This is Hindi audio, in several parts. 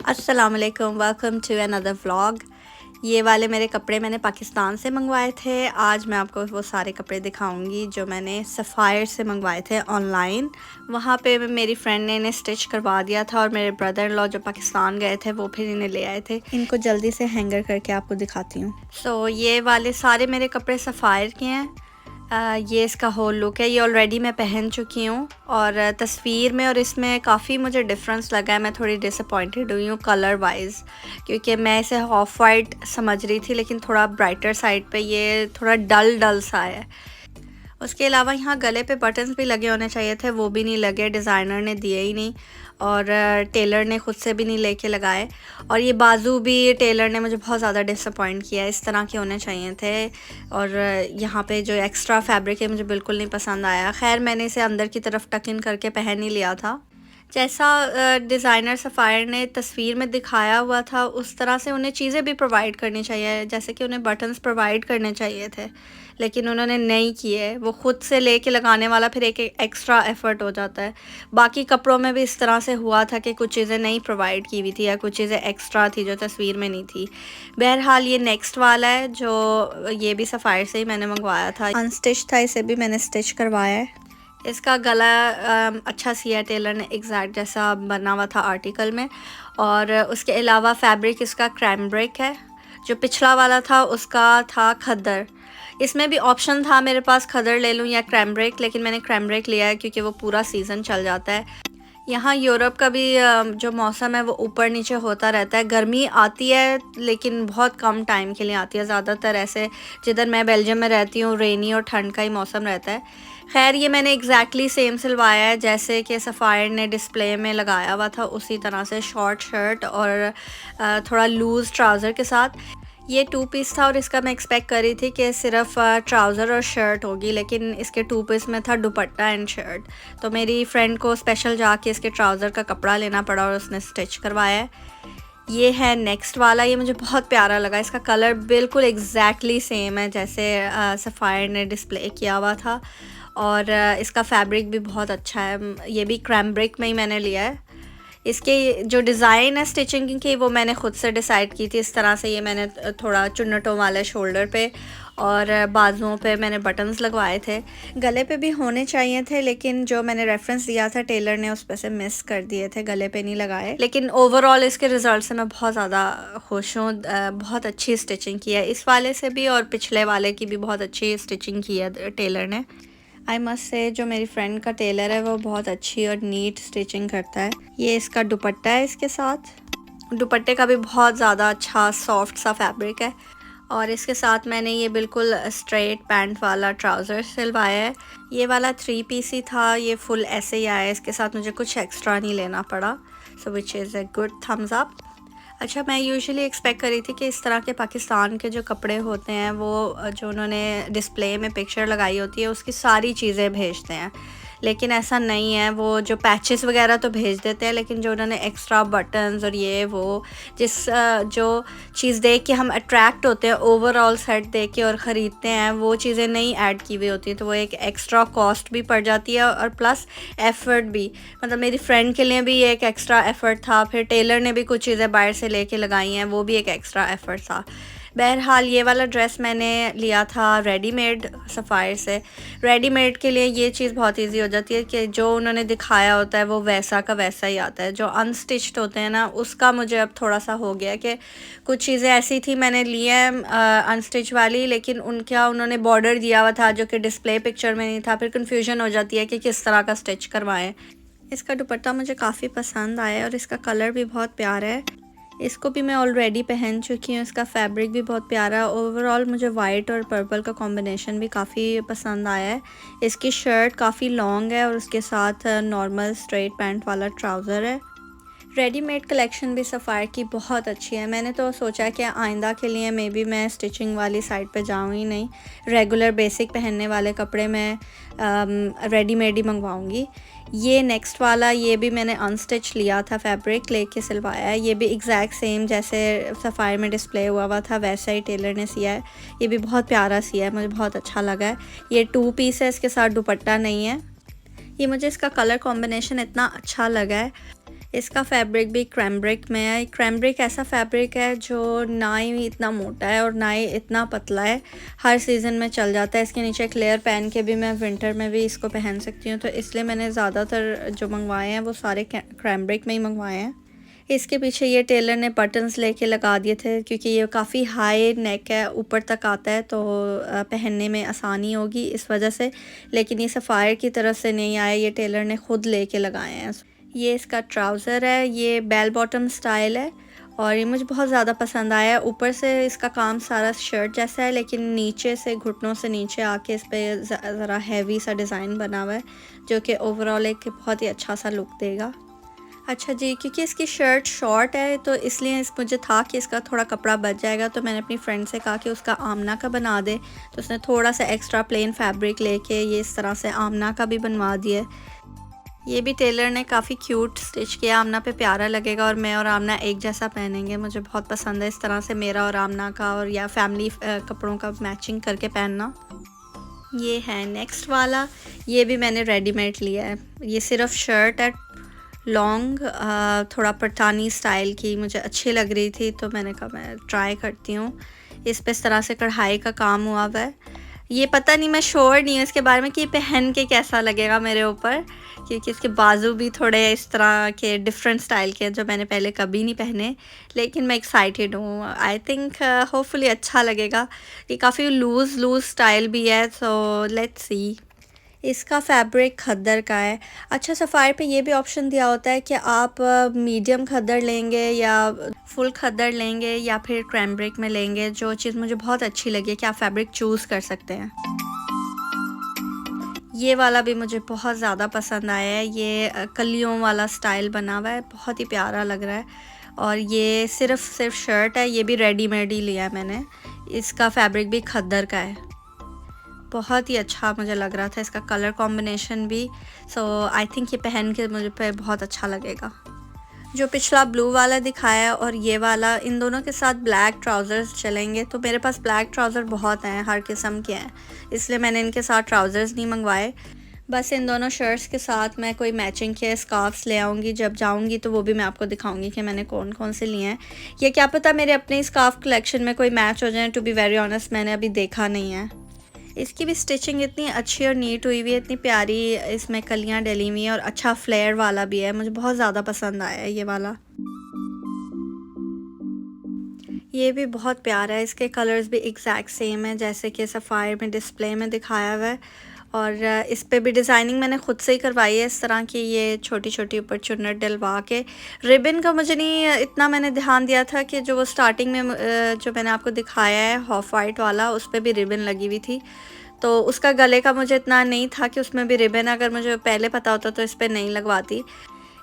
अस्सलामुअलैकुम, वेलकम टू अनदर व्लॉग। ये वाले मेरे कपड़े मैंने पाकिस्तान से मंगवाए थे। आज मैं आपको वो सारे कपड़े दिखाऊंगी जो मैंने सफ़ायर से मंगवाए थे ऑनलाइन। वहाँ पे मेरी फ्रेंड ने इन्हें स्टिच करवा दिया था और मेरे ब्रदर इन लॉ जो पाकिस्तान गए थे वो फिर इन्हें ले आए थे। इनको जल्दी से हैंगर करके आपको दिखाती हूँ। सो ये वाले सारे मेरे कपड़े सफ़ायर के हैं। ये इसका होल लुक है। ये ऑलरेडी मैं पहन चुकी हूँ और तस्वीर में और इसमें काफ़ी मुझे डिफरेंस लगा है। मैं थोड़ी डिसअपॉइंटेड हुई हूँ कलर वाइज, क्योंकि मैं इसे ऑफ वाइट समझ रही थी, लेकिन थोड़ा ब्राइटर साइड पे ये थोड़ा डल डल सा है। उसके अलावा यहाँ गले पे बटन्स भी लगे होने चाहिए थे, वो भी नहीं लगे, डिज़ाइनर ने दिए ही नहीं और टेलर ने ख़ुद से भी नहीं लेके लगाए। और ये बाजू भी टेलर ने मुझे बहुत ज़्यादा डिसअपॉइंट किया, इस तरह के होने चाहिए थे। और यहाँ पे जो एक्स्ट्रा फैब्रिक है मुझे बिल्कुल नहीं पसंद आया। खैर मैंने इसे अंदर की तरफ टक इन करके पहन ही लिया था। जैसा डिज़ाइनर सफ़ायर ने तस्वीर में दिखाया हुआ था उस तरह से उन्हें चीज़ें भी प्रोवाइड करनी चाहिए, जैसे कि उन्हें बटन्स प्रोवाइड करने चाहिए थे, लेकिन उन्होंने नहीं किए। वो ख़ुद से लेके लगाने वाला फिर एक एक्स्ट्रा एफ़र्ट हो जाता है। बाकी कपड़ों में भी इस तरह से हुआ था कि कुछ चीज़ें नहीं प्रोवाइड की हुई थी या कुछ चीज़ें एक्स्ट्रा थी जो तस्वीर में नहीं थी। बहरहाल ये नेक्स्ट वाला है जो ये भी सफ़ायर से ही मैंने मंगवाया था। अनस्टिच था, इसे भी मैंने स्टिच करवाया है। इसका गला अच्छा सिया टेलर ने एग्जैक्ट जैसा बना हुआ था आर्टिकल में। और उसके अलावा फैब्रिक इसका क्रैम्ब्रिक है। जो पिछला वाला था उसका था खद्दर। इसमें भी ऑप्शन था मेरे पास खद्दर ले लूँ या क्रैम्ब्रिक, लेकिन मैंने क्रैम्ब्रिक लिया है क्योंकि वो पूरा सीज़न चल जाता है। यहाँ यूरोप का भी जो मौसम है वो ऊपर नीचे होता रहता है। गर्मी आती है लेकिन बहुत कम टाइम के लिए आती है। ज़्यादातर ऐसे जिधर मैं बेल्जियम में रहती हूँ रेनी और ठंड का ही मौसम रहता है। खैर ये मैंने एग्जैक्टली सेम सिलवाया है जैसे कि सफ़ायर ने डिस्प्ले में लगाया हुआ था, उसी तरह से शॉर्ट शर्ट और थोड़ा लूज़ ट्राउज़र के साथ। ये 2 पीस था और इसका मैं एक्सपेक्ट कर रही थी कि सिर्फ ट्राउज़र और शर्ट होगी, लेकिन इसके 2 पीस में था दुपट्टा एंड शर्ट। तो मेरी फ्रेंड को स्पेशल जाके इसके ट्राउज़र का कपड़ा लेना पड़ा और उसने स्टिच करवाया है। ये है नेक्स्ट वाला। ये मुझे बहुत प्यारा लगा। इसका कलर बिल्कुल एग्जैक्टली सेम है जैसे सफ़ायर ने डिस्प्ले किया हुआ था और इसका फैब्रिक भी बहुत अच्छा है। ये भी क्रैम्ब्रिक में ही मैंने लिया है। इसके जो डिज़ाइन है स्टिचिंग की वो मैंने ख़ुद से डिसाइड की थी। इस तरह से ये मैंने थोड़ा चुन्नटों वाले शोल्डर पे और बाजुओं पे मैंने बटन्स लगवाए थे। गले पे भी होने चाहिए थे, लेकिन जो मैंने रेफरेंस दिया था टेलर ने उस पर से मिस कर दिए थे, गले पे नहीं लगाए। लेकिन ओवरऑल इसके रिज़ल्ट से मैं बहुत ज़्यादा खुश हूँ। बहुत अच्छी स्टिचिंग की है इस वाले से भी और पिछले वाले की भी बहुत अच्छी स्टिचिंग की है टेलर ने। आई मस्ट से जो मेरी फ्रेंड का टेलर है वो बहुत अच्छी और नीट स्टिचिंग करता है। ये इसका दुपट्टा है। इसके साथ दुपट्टे का भी बहुत ज़्यादा अच्छा सॉफ्ट सा फैब्रिक है और इसके साथ मैंने ये बिल्कुल स्ट्रेट पैंट वाला ट्राउज़र सिलवाया है। ये वाला 3 पीस ही था, ये फुल ऐसे ही आया। इसके साथ मुझे कुछ एक्स्ट्रा नहीं लेना पड़ा, so which is a good thumbs up. अच्छा, मैं यूजुअली एक्सपेक्ट कर रही थी कि इस तरह के पाकिस्तान के जो कपड़े होते हैं वो जो उन्होंने डिस्प्ले में पिक्चर लगाई होती है उसकी सारी चीज़ें भेजते हैं, लेकिन ऐसा नहीं है। वो जो पैचेस वगैरह तो भेज देते हैं, लेकिन जो उन्होंने एक्स्ट्रा बटन्स और ये वो जो चीज़ देख के हम अट्रैक्ट होते हैं ओवरऑल सेट देख के और ख़रीदते हैं, वो चीज़ें नहीं ऐड की हुई होती, तो वो एक एक्स्ट्रा कॉस्ट भी पड़ जाती है और प्लस एफ़र्ट भी। मतलब मेरी फ्रेंड के लिए भी एक एक्स्ट्रा एफ़र्ट था, फिर टेलर ने भी कुछ चीज़ें बाहर से लेके लगाई हैं, वो भी एक एक्स्ट्रा एफ़र्ट था। बहरहाल ये वाला ड्रेस मैंने लिया था रेडीमेड सफ़ायर से। रेडीमेड के लिए ये चीज़ बहुत इजी हो जाती है कि जो उन्होंने दिखाया होता है वो वैसा का वैसा ही आता है। जो अनस्टिच्ड होते हैं ना, उसका मुझे अब थोड़ा सा हो गया कि कुछ चीज़ें ऐसी थी मैंने ली है अनस्टिच वाली, लेकिन उनका उन्होंने बॉर्डर दिया हुआ था जो कि डिस्प्ले पिक्चर में नहीं था। फिर कन्फ्यूजन हो जाती है कि किस तरह का स्टिच करवाएं। इसका दुपट्टा मुझे काफ़ी पसंद आया और इसका कलर भी बहुत प्यारा है। इसको भी मैं ऑलरेडी पहन चुकी हूँ। इसका फैब्रिक भी बहुत प्यारा है। ओवरऑल मुझे वाइट और पर्पल का कॉम्बिनेशन भी काफ़ी पसंद आया है। इसकी शर्ट काफ़ी लॉन्ग है और उसके साथ नॉर्मल स्ट्रेट पैंट वाला ट्राउज़र है। रेडीमेड कलेक्शन भी सफ़ायर की बहुत अच्छी है। मैंने तो सोचा कि आइंदा के लिए मे बी मैं स्टिचिंग वाली साइड पे जाऊँ ही नहीं, रेगुलर बेसिक पहनने वाले कपड़े मैं रेडीमेड ही मंगवाऊँगी। ये नेक्स्ट वाला, ये भी मैंने अनस्टिच लिया था, फैब्रिक लेके सिलवाया है। ये भी एग्जैक्ट सेम जैसे सफ़ायर में डिस्प्ले हुआ हुआ था वैसा ही टेलर ने सिया है। ये भी बहुत प्यारा सिया है, मुझे बहुत अच्छा लगा है। ये 2 पीस है, इसके साथ दुपट्टा नहीं है। ये मुझे इसका कलर कॉम्बिनेशन इतना अच्छा लगा है। इसका फैब्रिक भी क्रैम्ब्रिक में है। क्रैम्ब्रिक ऐसा फैब्रिक है जो ना ही इतना मोटा है और ना ही इतना पतला है, हर सीज़न में चल जाता है। इसके नीचे एक लेयर पहन के भी मैं विंटर में भी इसको पहन सकती हूँ, तो इसलिए मैंने ज़्यादातर जो मंगवाए हैं वो सारे क्रैम्ब्रिक में ही मंगवाए हैं। इसके पीछे ये टेलर ने बटन्स लेके लगा दिए थे क्योंकि ये काफ़ी हाई नेक है, ऊपर तक आता है, तो पहनने में आसानी होगी इस वजह से। लेकिन ये सफ़ायर की तरफ से नहीं आया, ये टेलर ने ख़ुद लेके लगाए हैं। ये इसका ट्राउज़र है, ये बेल बॉटम स्टाइल है और ये मुझे बहुत ज़्यादा पसंद आया। ऊपर से इसका काम सारा शर्ट जैसा है, लेकिन नीचे से घुटनों से नीचे आके इस पर ज़रा हैवी सा डिज़ाइन बना हुआ है, जो कि ओवरऑल एक बहुत ही अच्छा सा लुक देगा। अच्छा जी, क्योंकि इसकी शर्ट शॉर्ट है तो इसलिए मुझे था कि इसका थोड़ा कपड़ा बच जाएगा, तो मैंने अपनी फ्रेंड से कहा कि उसका आमना का बना दे, तो उसने थोड़ा सा एक्स्ट्रा प्लेन फैब्रिक लेके ये इस तरह से आमना का भी बनवा दिया। ये भी टेलर ने काफ़ी क्यूट स्टिच किया, आमना पे प्यारा लगेगा और मैं और आमना एक जैसा पहनेंगे। मुझे बहुत पसंद है इस तरह से मेरा और आमना का और या फैमिली कपड़ों का मैचिंग करके पहनना। ये है नेक्स्ट वाला, ये भी मैंने रेडीमेड लिया है। ये सिर्फ शर्ट है, लॉन्ग, थोड़ा पठानी स्टाइल की, मुझे अच्छी लग रही थी तो मैंने कहा मैं ट्राई करती हूँ। इस पे इस तरह से कढ़ाई का काम हुआ हुआ है। ये पता नहीं, मैं श्योर नहीं हूँ इसके बारे में कि ये पहन के कैसा लगेगा मेरे ऊपर, क्योंकि इसके बाजू भी थोड़े इस तरह के डिफरेंट स्टाइल के जो मैंने पहले कभी नहीं पहने, लेकिन मैं एक्साइटेड हूँ। आई थिंक होपफुली अच्छा लगेगा। ये काफ़ी लूज़ स्टाइल भी है, सो लेट्स सी। इसका फैब्रिक खद्दर का है। अच्छा, सफ़ायर पे ये भी ऑप्शन दिया होता है कि आप मीडियम खद्दर लेंगे या फुल खद्दर लेंगे या फिर क्रैम्ब्रिक में लेंगे। जो चीज़ मुझे बहुत अच्छी लगी है कि आप फैब्रिक चूज़ कर सकते हैं। ये वाला भी मुझे बहुत ज़्यादा पसंद आया है। ये कलियों वाला स्टाइल बना हुआ है, बहुत ही प्यारा लग रहा है। और ये सिर्फ शर्ट है, ये भी रेडीमेड ही लिया है मैंने। इसका फैब्रिक भी खद्दर का है, बहुत ही अच्छा मुझे लग रहा था इसका कलर कॉम्बिनेशन भी। सो आई थिंक ये पहन के मुझे पे बहुत अच्छा लगेगा। जो पिछला ब्लू वाला दिखाया और ये वाला, इन दोनों के साथ ब्लैक ट्राउज़र्स चलेंगे, तो मेरे पास ब्लैक ट्राउज़र बहुत हैं, हर किस्म के हैं, इसलिए मैंने इनके साथ ट्राउज़र्स नहीं मंगवाए। बस इन दोनों शर्ट्स के साथ मैं कोई मैचिंग के स्कार्फ्स ले आऊँगी, जब जाऊँगी तो वो भी मैं आपको दिखाऊँगी कि मैंने कौन कौन से लिए हैं। ये क्या पता मेरे अपने स्कार्फ कलेक्शन में कोई मैच हो जाए, टू बी वेरी ऑनेस्ट मैंने अभी देखा नहीं है। इसकी भी स्टिचिंग इतनी अच्छी और नीट हुई हुई है, इतनी प्यारी इसमें कलियां डली हुई हैं और अच्छा फ्लेयर वाला भी है। मुझे बहुत ज़्यादा पसंद आया है ये वाला। ये भी बहुत प्यारा है, इसके कलर्स भी एग्जैक्ट सेम है जैसे कि सफ़ायर में डिस्प्ले में दिखाया हुआ है। और इस पे भी डिज़ाइनिंग मैंने ख़ुद से ही करवाई है, इस तरह की ये छोटी छोटी ऊपर चुन्नट डलवा के। रिबन का मुझे नहीं इतना मैंने ध्यान दिया था कि जो वो स्टार्टिंग में जो मैंने आपको दिखाया है ऑफ वाइट वाला, उस पर भी रिबन लगी हुई थी, तो उसका गले का मुझे इतना नहीं था कि उसमें भी रिबन, अगर मुझे पहले पता होता तो इस पर नहीं लगवाती।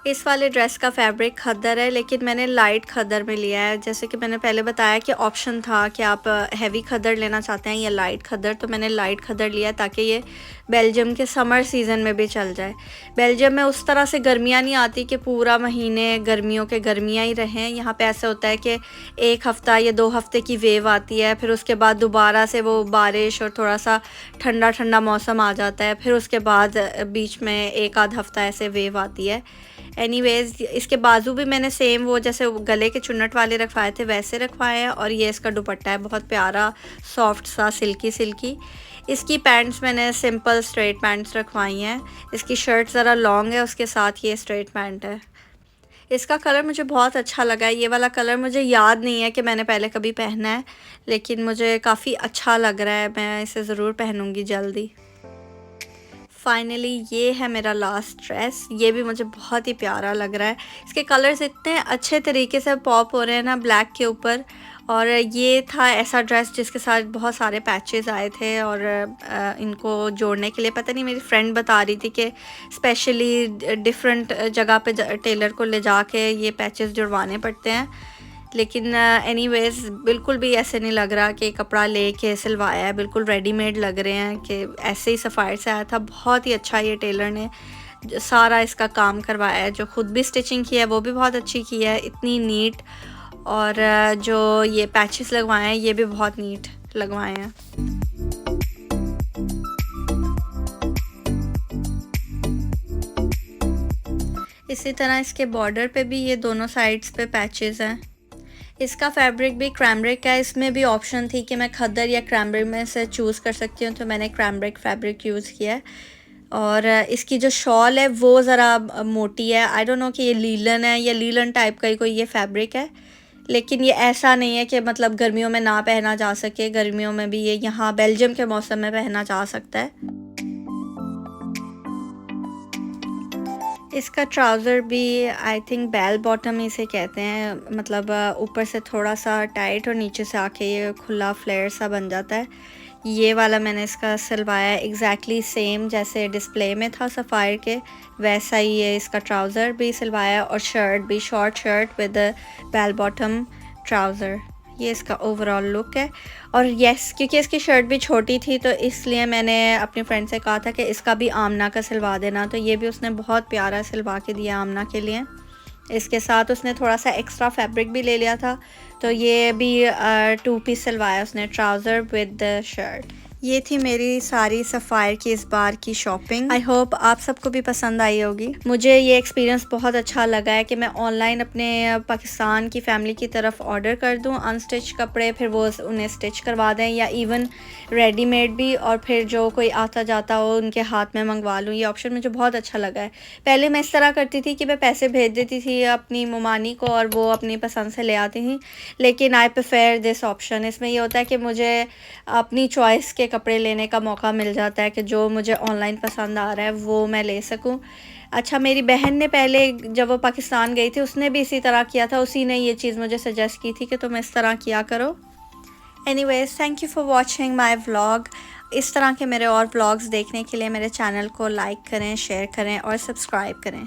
इस वाले ड्रेस का फैब्रिक खद्दर है, लेकिन मैंने लाइट खद्दर में लिया है। जैसे कि मैंने पहले बताया कि ऑप्शन था कि आप हैवी खद्दर लेना चाहते हैं या लाइट खद्दर, तो मैंने लाइट खद्दर लिया ताकि ये बेल्जियम के समर सीज़न में भी चल जाए। बेल्जियम में उस तरह से गर्मियाँ नहीं आती कि पूरा महीने गर्मियों के गर्मियाँ ही रहें। यहाँ पे ऐसा होता है कि 1 हफ़्ता या 2 हफ़्ते की वेव आती है, फिर उसके बाद दोबारा से वो बारिश और थोड़ा सा ठंडा ठंडा मौसम आ जाता है, फिर उसके बाद बीच में 1 आध हफ़्ता ऐसे वेव आती है। एनीवेज़, इसके बाजू भी मैंने सेम वो जैसे गले के चुन्नट वाले रखवाए थे वैसे रखवाए हैं। और ये इसका दुपट्टा है, बहुत प्यारा सॉफ्ट सा सिल्की। इसकी पैंट्स मैंने सिंपल स्ट्रेट पैंट्स रखवाई हैं। इसकी शर्ट ज़रा लॉन्ग है, उसके साथ ये स्ट्रेट पैंट है। इसका कलर मुझे बहुत अच्छा लगा है। ये वाला कलर मुझे याद नहीं है कि मैंने पहले कभी पहना है, लेकिन मुझे काफ़ी अच्छा लग रहा है, मैं इसे ज़रूर पहनूँगी जल्दी। फाइनली ये है मेरा लास्ट ड्रेस, ये भी मुझे बहुत ही प्यारा लग रहा है। इसके कलर्स इतने अच्छे तरीके से पॉप हो रहे हैं ना ब्लैक के ऊपर। और ये था ऐसा ड्रेस जिसके साथ बहुत सारे पैचेस आए थे, और इनको जोड़ने के लिए पता नहीं मेरी फ्रेंड बता रही थी कि स्पेशली डिफरेंट जगह पे टेलर को ले जाके ये पैचेस जुड़वाने पड़ते हैं। लेकिन एनीवेज़ बिल्कुल भी ऐसे नहीं लग रहा कि कपड़ा लेके सिलवाया है, बिल्कुल रेडीमेड लग रहे हैं कि ऐसे ही सफ़ायर से आया था। बहुत ही अच्छा ये टेलर ने सारा इसका काम करवाया है, जो ख़ुद भी स्टिचिंग की है वो भी बहुत अच्छी की है, इतनी नीट। और जो ये पैचेस लगवाए हैं ये भी बहुत नीट लगवाए हैं। इसी तरह इसके बॉर्डर पे भी ये दोनों साइड्स पे पैचेस हैं। इसका फैब्रिक भी क्रैम्ब्रिक है। इसमें भी ऑप्शन थी कि मैं खद्दर या क्रैम्ब्रिक में से चूज़ कर सकती हूँ, तो मैंने क्रैम्ब्रिक फैब्रिक यूज़ किया है। और इसकी जो शॉल है वो ज़रा मोटी है। आई डोंट नो कि ये लीलन है या लीलन टाइप का ही कोई ये फैब्रिक है, लेकिन ये ऐसा नहीं है कि मतलब गर्मियों में ना पहना जा सके। गर्मियों में भी ये यहाँ बेल्जियम के मौसम में पहना जा सकता है। इसका ट्राउज़र भी आई थिंक बेल बॉटम इसे कहते हैं, मतलब ऊपर से थोड़ा सा टाइट और नीचे से आके ये खुला फ्लेयर सा बन जाता है। ये वाला मैंने इसका सिलवाया एग्जैक्टली सेम जैसे डिस्प्ले में था सफ़ायर के, वैसा ही है इसका ट्राउज़र भी सिलवाया और शर्ट भी, short shirt with bell bottom trouser. ये इसका ओवरऑल लुक है। और यस, क्योंकि इसकी शर्ट भी छोटी थी तो इसलिए मैंने अपनी फ्रेंड से कहा था कि इसका भी आमना का सिलवा देना, तो ये भी उसने बहुत प्यारा सिलवा के दिया आमना के लिए। इसके साथ उसने थोड़ा सा एक्स्ट्रा फैब्रिक भी ले लिया था, तो ये भी 2 पीस सिलवाया उसने, ट्राउज़र विद शर्ट। ये थी मेरी सारी सफ़ायर की इस बार की शॉपिंग। आई होप आप सबको भी पसंद आई होगी। मुझे ये एक्सपीरियंस बहुत अच्छा लगा है कि मैं ऑनलाइन अपने पाकिस्तान की फ़ैमिली की तरफ ऑर्डर कर दूं अनस्टिच कपड़े, फिर वो उन्हें स्टिच करवा दें या इवन रेडीमेड भी, और फिर जो कोई आता जाता हो उनके हाथ में मंगवा लूँ। ये ऑप्शन मुझे बहुत अच्छा लगा है। पहले मैं इस तरह करती थी कि मैं पैसे भेज देती थी अपनी ममानी को और वो अपनी पसंद से ले आती थी, लेकिन आई प्रेफर दिस ऑप्शन। इसमें ये होता है कि मुझे अपनी चॉइस के कपड़े लेने का मौका मिल जाता है कि जो मुझे ऑनलाइन पसंद आ रहा है वो मैं ले सकूं। अच्छा, मेरी बहन ने पहले जब वो पाकिस्तान गई थी उसने भी इसी तरह किया था, उसी ने ये चीज़ मुझे सजेस्ट की थी कि तुम इस तरह किया करो। Anyways, thank you for watching my vlog. इस तरह के मेरे और व्लॉग्स देखने के लिए मेरे चैनल को लाइक करें, शेयर करें और सब्सक्राइब करें।